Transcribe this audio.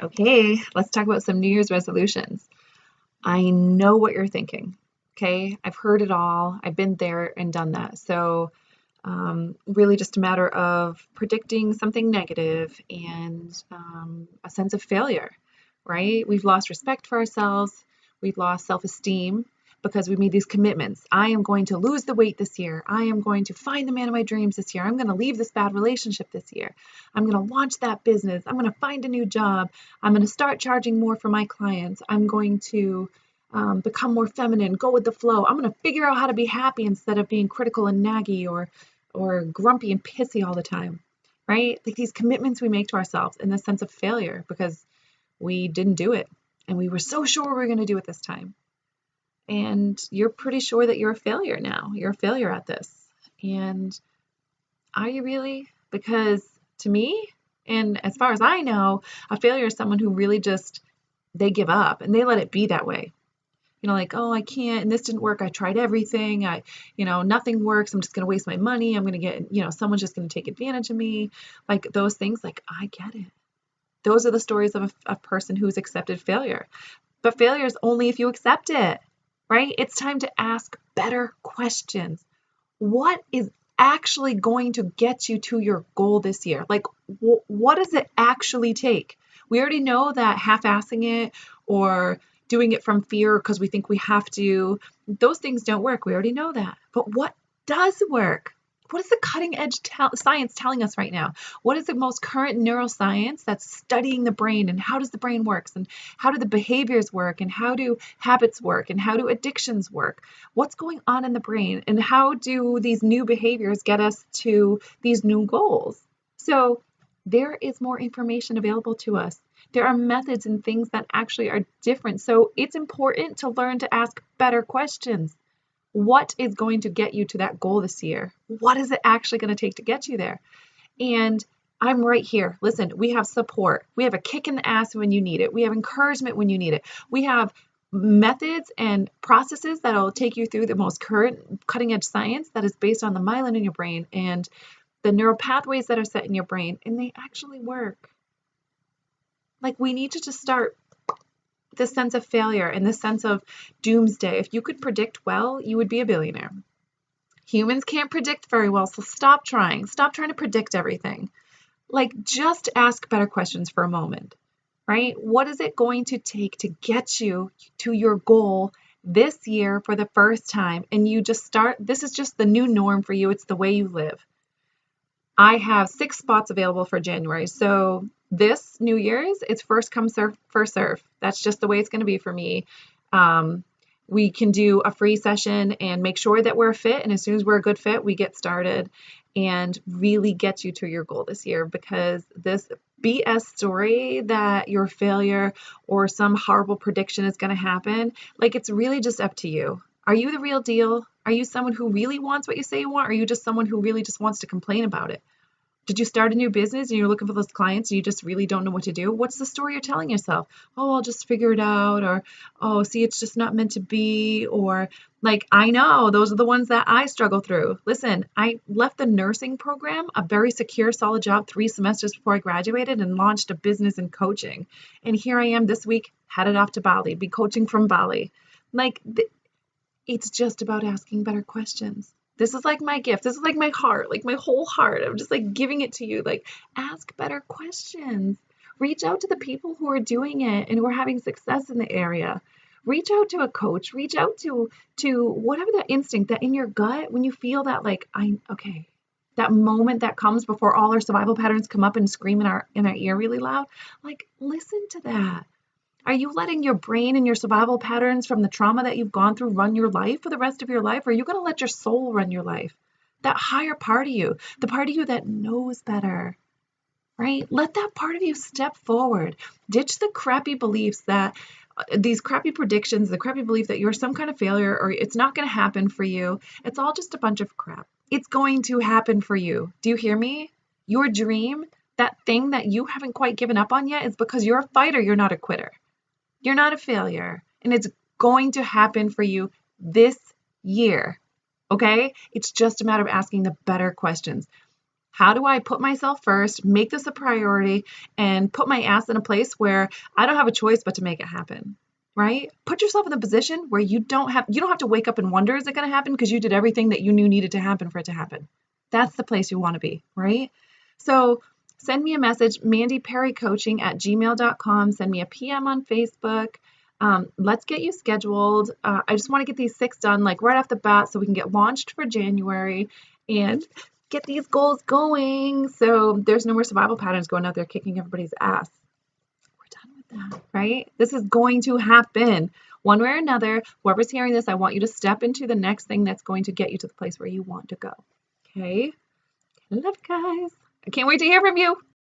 Okay, let's talk about some New Year's resolutions. I know what you're thinking. Okay, I've heard it all. I've been there and done that. So, really just a matter of predicting something negative and a sense of failure, right? We've lost respect for ourselves. We've lost self-esteem because we made these commitments. I am going to lose the weight this year. I am going to find the man of my dreams this year. I'm going to leave this bad relationship this year. I'm going to launch that business. I'm going to find a new job. I'm going to start charging more for my clients. I'm going to become more feminine, go with the flow. I'm going to figure out how to be happy instead of being critical and naggy or grumpy and pissy all the time, right? Like these commitments we make to ourselves and the sense of failure because we didn't do it and we were so sure we were going to do it this time. And you're pretty sure that you're a failure now. You're a failure at this. And are you really? Because to me, and as far as I know, a failure is someone who really just, they give up and they let it be that way. Like, oh, I can't, and this didn't work. I tried everything. Nothing works. I'm just going to waste my money. I'm going to get, someone's just going to take advantage of me. Like those things, like, I get it. Those are the stories of a person who's accepted failure. But failure is only if you accept it, right? It's time to ask better questions. What is actually going to get you to your goal this year? Like, what does it actually take? We already know that half-assing it or doing it from fear because we think we have to, those things don't work. We already know that. But what does work? What is the cutting edge science telling us right now? What is the most current neuroscience that's studying the brain and how does the brain work and how do the behaviors work and how do habits work and how do addictions work? What's going on in the brain and how do these new behaviors get us to these new goals? So there is more information available to us. There are methods and things that actually are different. So it's important to learn to ask better questions. What is going to get you to that goal this year? What is it actually going to take to get you there? And I'm right here. Listen, we have support. We have a kick in the ass when you need it. We have encouragement when you need it. We have methods and processes that will take you through the most current cutting edge science that is based on the myelin in your brain and the neural pathways that are set in your brain, and they actually work. Like, we need to just start this sense of failure and this sense of doomsday. If you could predict well, you would be a billionaire. Humans can't predict very well, so stop trying. Stop trying to predict everything. Like, just ask better questions for a moment, right? What is it going to take to get you to your goal this year for the first time? And you just start, this is just the new norm for you. It's the way you live. I have 6 spots available for January. So this New Year's, it's first come, first serve. That's just the way it's going to be for me. We can do a free session and make sure that we're a fit. And as soon as we're a good fit, we get started and really get you to your goal this year, because this BS story that your failure or some horrible prediction is going to happen, like, it's really just up to you. Are you the real deal? Are you someone who really wants what you say you want? Or are you just someone who really just wants to complain about it? Did you start a new business and you're looking for those clients and you just really don't know what to do? What's the story you're telling yourself? Oh, I'll just figure it out. Or, oh, see, it's just not meant to be. Or, like, I know those are the ones that I struggle through. Listen, I left the nursing program, a very secure, solid job, 3 semesters before I graduated, and launched a business in coaching. And here I am this week, headed off to Bali, be coaching from Bali. Like, it's just about asking better questions. This is like my gift. This is like my heart, like my whole heart. I'm just like giving it to you. Like, ask better questions. Reach out to the people who are doing it and who are having success in the area. Reach out to a coach. Reach out to whatever that instinct that in your gut, when you feel that, like, okay, that moment that comes before all our survival patterns come up and scream in our ear really loud. Like, listen to that. Are you letting your brain and your survival patterns from the trauma that you've gone through run your life for the rest of your life? Or are you going to let your soul run your life? That higher part of you, the part of you that knows better, right? Let that part of you step forward. Ditch the crappy beliefs that these crappy predictions, the crappy belief that you're some kind of failure or it's not going to happen for you. It's all just a bunch of crap. It's going to happen for you. Do you hear me? Your dream, that thing that you haven't quite given up on yet, is because you're a fighter. You're not a quitter. You're not a failure, and it's going to happen for you this year, okay? It's just a matter of asking the better questions. How do I put myself first, make this a priority, and put my ass in a place where I don't have a choice but to make it happen, right? Put yourself in the position where you don't have to wake up and wonder, is it going to happen? Because you did everything that you knew needed to happen for it to happen. That's the place you want to be, right? So send me a message, mandyperrycoaching@gmail.com. Send me a PM on Facebook. Let's get you scheduled. I just want to get these 6 done like right off the bat so we can get launched for January and get these goals going. So there's no more survival patterns going out there kicking everybody's ass. We're done with that, right? This is going to happen one way or another. Whoever's hearing this, I want you to step into the next thing that's going to get you to the place where you want to go. Okay? Love you guys. I can't wait to hear from you.